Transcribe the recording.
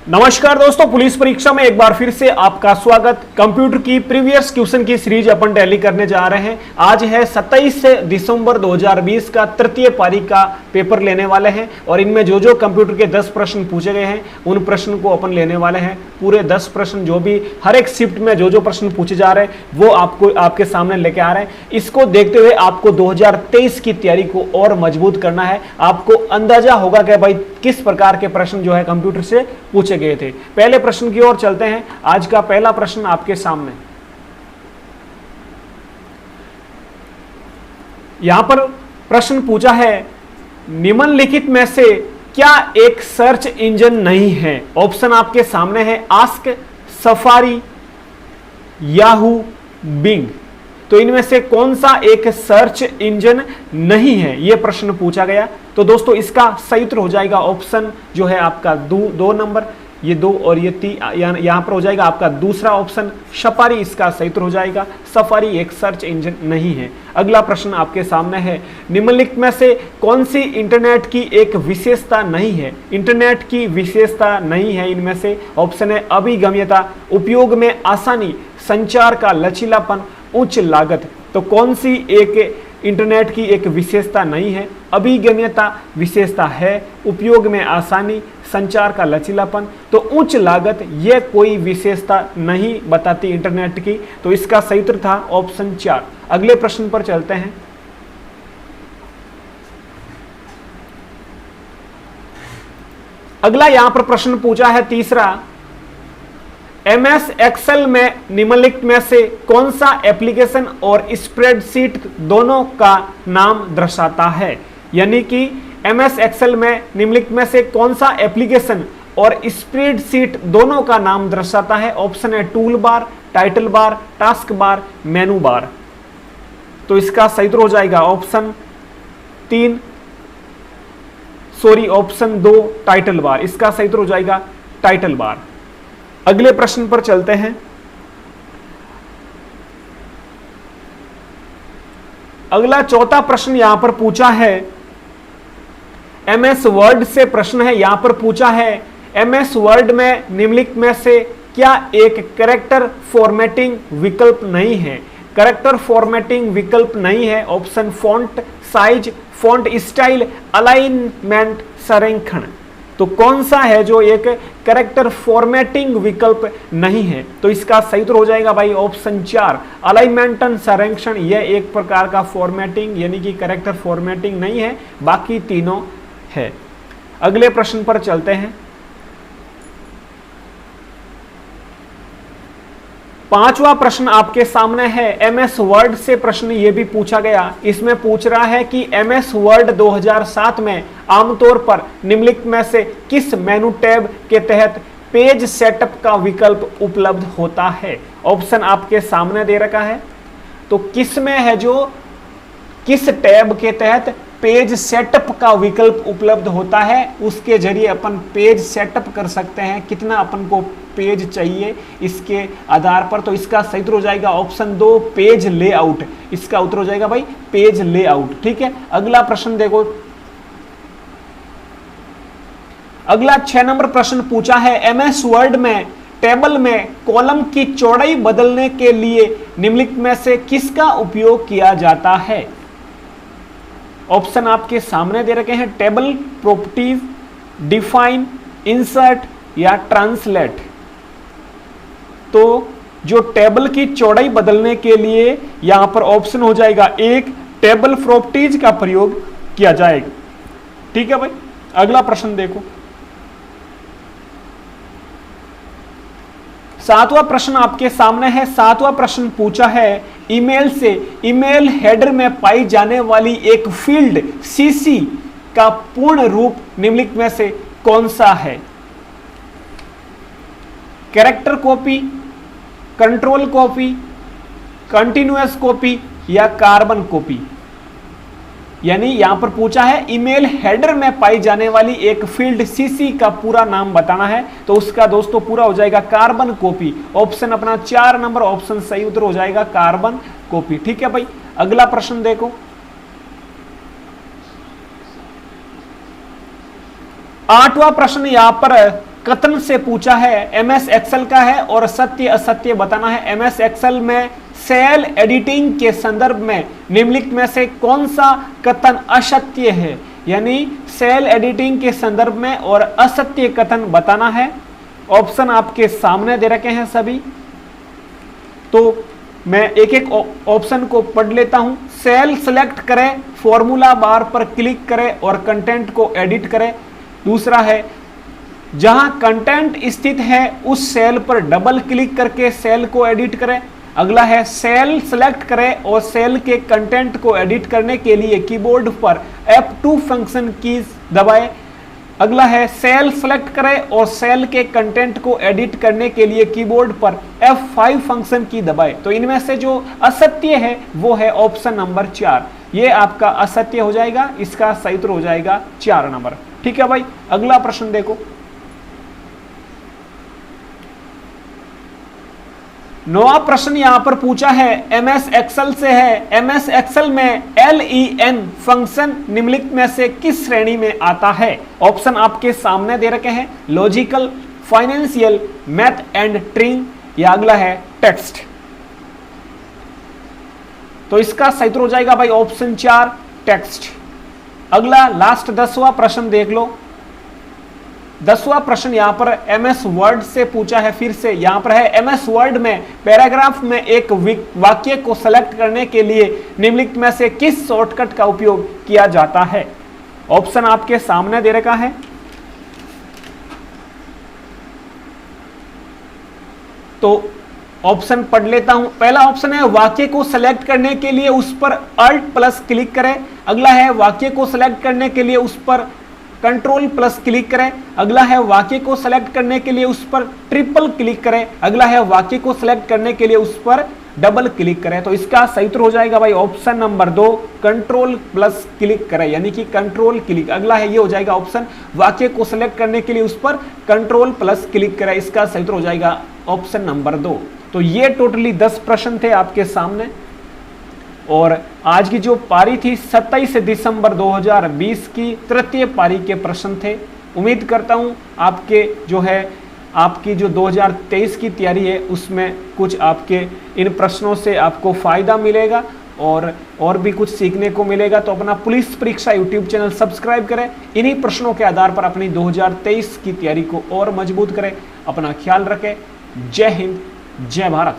नमस्कार दोस्तों, पुलिस परीक्षा में एक बार फिर से आपका स्वागत। कंप्यूटर की प्रीवियस क्वेश्चन की सीरीज अपन टैली करने जा रहे हैं। आज है 27 दिसंबर 2020 का तृतीय पारी का पेपर लेने वाले हैं और इनमें जो कंप्यूटर के 10 प्रश्न पूछे गए हैं उन प्रश्न को अपन लेने वाले हैं। पूरे 10 प्रश्न जो भी हर एक शिफ्ट में जो प्रश्न पूछे जा रहे हैं वो आपको आपके सामने लेके आ रहे हैं। इसको देखते हुए आपको 2023 की तैयारी को और मजबूत करना है। आपको अंदाजा होगा कि भाई किस प्रकार के प्रश्न जो है कंप्यूटर से पूछे गए थे। पहले प्रश्न की ओर चलते हैं। आज का पहला प्रश्न आपके सामने, यहां पर प्रश्न पूछा है, निम्नलिखित में से क्या एक सर्च इंजन नहीं है? ऑप्शन आपके सामने है, आस्क, सफारी, याहू, बिंग। तो इनमें से कौन सा एक सर्च इंजन नहीं है, यह प्रश्न पूछा गया। तो दोस्तों इसका सही उत्तर हो जाएगा ऑप्शन जो है आपका दो नंबर, ये 2 और ये 3, यहां पर हो जाएगा आपका दूसरा ऑप्शन सफारी, इसका सही उत्तर हो जाएगा। सफारी एक सर्च इंजन नहीं है। अगला प्रश्न आपके सामने है, निम्नलिखित में से कौन सी इंटरनेट की एक विशेषता नहीं है? इंटरनेट की विशेषता नहीं है इनमें से। ऑप्शन है अभिगम्यता, उपयोग में आसानी, संचार का लचीलापन, उच्च लागत। तो कौन सी एक इंटरनेट की एक विशेषता नहीं है? अभिगम्यता विशेषता है, उपयोग में आसानी, संचार का लचीलापन। तो उच्च लागत यह कोई विशेषता नहीं बताती इंटरनेट की। तो इसका सही उत्तर था ऑप्शन 4। अगले प्रश्न पर चलते हैं। अगला यहां पर प्रश्न पूछा है तीसरा, MS एक्सेल में निम्नलिखित में से कौन सा एप्लीकेशन और स्प्रेडशीट दोनों का नाम दर्शाता है? यानी कि MS एक्सेल में निम्नलिखित में से कौन सा एप्लीकेशन और स्प्रेडशीट दोनों का नाम दर्शाता है? ऑप्शन है tool bar, title bar, task bar, मेनू बार। तो इसका सही उत्तर हो जाएगा ऑप्शन 2 टाइटल बार। इसका सही उत्तर हो जाएगा टाइटल बार। अगले प्रश्न पर चलते हैं। अगला चौथा प्रश्न यहां पर पूछा है, MS वर्ड से प्रश्न है। यहां पर पूछा है, MS वर्ड में निम्नलिखित में से क्या एक कैरेक्टर फॉर्मेटिंग विकल्प नहीं है? कैरेक्टर फॉर्मेटिंग विकल्प नहीं है। Option font size, font style, alignment, संरेखण। तो कौन सा है जो एक कैरेक्टर फॉर्मेटिंग विकल्प नहीं है? तो इसका सही उत्तर हो जाएगा भाई ऑप्शन 4, अलाइनमेंट एंड संरेखण। यह एक प्रकार का फॉर्मेटिंग यानी कि कैरेक्टर फॉर्मेटिंग नहीं है, बाकी तीनों है। अगले प्रश्न पर चलते हैं। पांचवा प्रश्न आपके सामने है, MS वर्ड से प्रश्न ये भी पूछा गया। इसमें पूछ रहा है कि MS वर्ड 2007 में आमतौर पर निम्नलिखित में से किस मेनू टैब के तहत पेज सेटअप का विकल्प उपलब्ध होता है? ऑप्शन आपके सामने दे रखा है। तो किस में है जो किस टैब के तहत पेज सेटअप का विकल्प उपलब्ध होता है, उसके जरिए अपन पेज सेटअप कर सकते हैं। कितना अपन को पेज चाहिए इसके आधार पर। तो इसका सही उत्तर हो जाएगा ऑप्शन 2, पेज लेआउट। इसका उत्तर हो जाएगा भाई पेज लेआउट। ठीक है। अगला प्रश्न देखो। अगला 6 नंबर प्रश्न पूछा है, MS वर्ड में टेबल में कॉलम की चौड़ाई बदलने के लिए निम्नलिखित में से किसका उपयोग किया जाता है? ऑप्शन आपके सामने दे रखे हैं, टेबल प्रॉपर्टीज, डिफाइन, इंसर्ट या ट्रांसलेट। तो जो टेबल की चौड़ाई बदलने के लिए यहां पर ऑप्शन हो जाएगा 1, टेबल प्रॉपर्टीज का प्रयोग किया जाएगा। ठीक है भाई। अगला प्रश्न देखो। 7वां प्रश्न आपके सामने है। 7वां प्रश्न पूछा है, ईमेल से ईमेल हेडर में पाई जाने वाली एक फील्ड CC का पूर्ण रूप निम्नलिखित में से कौन सा है? Character copy, control copy, continuous copy या कार्बन कॉपी। यानी यहां पर पूछा है ईमेल हेडर में पाई जाने वाली एक फील्ड CC का पूरा नाम बताना है। तो उसका दोस्तों पूरा हो जाएगा कार्बन कॉपी। ऑप्शन अपना 4 नंबर ऑप्शन सही उत्तर हो जाएगा कार्बन कॉपी। ठीक है भाई। अगला प्रश्न देखो। 8वां प्रश्न यहां पर कथन से पूछा है, एमएस एक्सेल का है और सत्य असत्य बताना है। एमएस एक्सेल में सेल एडिटिंग के संदर्भ में निम्नलिखित में से कौन सा कथन असत्य है, यानी सेल एडिटिंग के संदर्भ में और असत्य कथन बताना है। ऑप्शन आपके सामने दे रखे हैं सभी, तो मैं एक एक ऑप्शन को पढ़ लेता हूं। सेल सेलेक्ट करें, फॉर्मूला बार पर क्लिक करें और कंटेंट को एडिट करें। दूसरा है, जहां कंटेंट स्थित है उस सेल पर डबल क्लिक करके सेल को एडिट करें। अगला है, सेल सेलेक्ट करें और सेल के कंटेंट को एडिट करने के लिए कीबोर्ड पर F2 फंक्शन कीज दबाएं। अगला है, सेल सेलेक्ट करें और सेल के कंटेंट को एडिट करने के लिए कीबोर्ड पर F5 फंक्शन की दबाएं। तो इनमें से जो असत्य है वो है ऑप्शन नंबर 4, ये आपका असत्य हो जाएगा, इसका सही उत्तर हो जाएगा 4 नंबर। ठीक है भाई, अगला प्रश्न देखो। 9वां प्रश्न यहां पर पूछा है, एमएस एक्सेल से है। एमएस एक्सेल में LEN फंक्शन निम्नलिखित में से किस श्रेणी में आता है? ऑप्शन आपके सामने दे रखे हैं, लॉजिकल, फाइनेंशियल, मैथ एंड ट्रिंग, या अगला है टेक्स्ट। तो इसका सही उत्तर हो जाएगा भाई ऑप्शन 4, टेक्स्ट। अगला लास्ट 10वां प्रश्न देख लो। 10वां प्रश्न यहां पर एमएस वर्ड से पूछा है। फिर से यहां पर है, एमएस वर्ड में पैराग्राफ में एक वाक्य को सेलेक्ट करने के लिए निम्नलिखित में से किस शॉर्टकट का उपयोग किया जाता है? ऑप्शन आपके सामने दे रखा है, तो ऑप्शन पढ़ लेता हूं। पहला ऑप्शन है, वाक्य को सेलेक्ट करने के लिए उस पर अल्ट प्लस क्लिक करें। अगला है, वाक्य को सेलेक्ट करने के लिए उस पर कंट्रोल प्लस क्लिक करें। अगला है, वाक्य को सेलेक्ट करने के लिए उस पर ट्रिपल क्लिक करें। अगला है, वाक्य को सेलेक्ट करने के लिए उस पर डबल क्लिक करें। तो इसका सही उत्तर हो जाएगा भाई option number 2, control plus click करें, यानी कि कंट्रोल क्लिक। अगला है, ये हो जाएगा ऑप्शन, वाक्य को सेलेक्ट करने के लिए उस पर कंट्रोल प्लस क्लिक करें। इसका सही उत्तर हो जाएगा ऑप्शन नंबर 2। तो ये टोटली 10 प्रश्न थे आपके सामने, और आज की जो पारी थी 27 दिसंबर 2020 की तृतीय पारी के प्रश्न थे। उम्मीद करता हूं आपके जो है आपकी जो 2023 की तैयारी है उसमें कुछ आपके इन प्रश्नों से आपको फायदा मिलेगा और भी कुछ सीखने को मिलेगा। तो अपना पुलिस परीक्षा यूट्यूब चैनल सब्सक्राइब करें, इन्हीं प्रश्नों के आधार पर अपनी 2023 की तैयारी को और मजबूत करें। अपना ख्याल रखें। जय हिंद, जय भारत।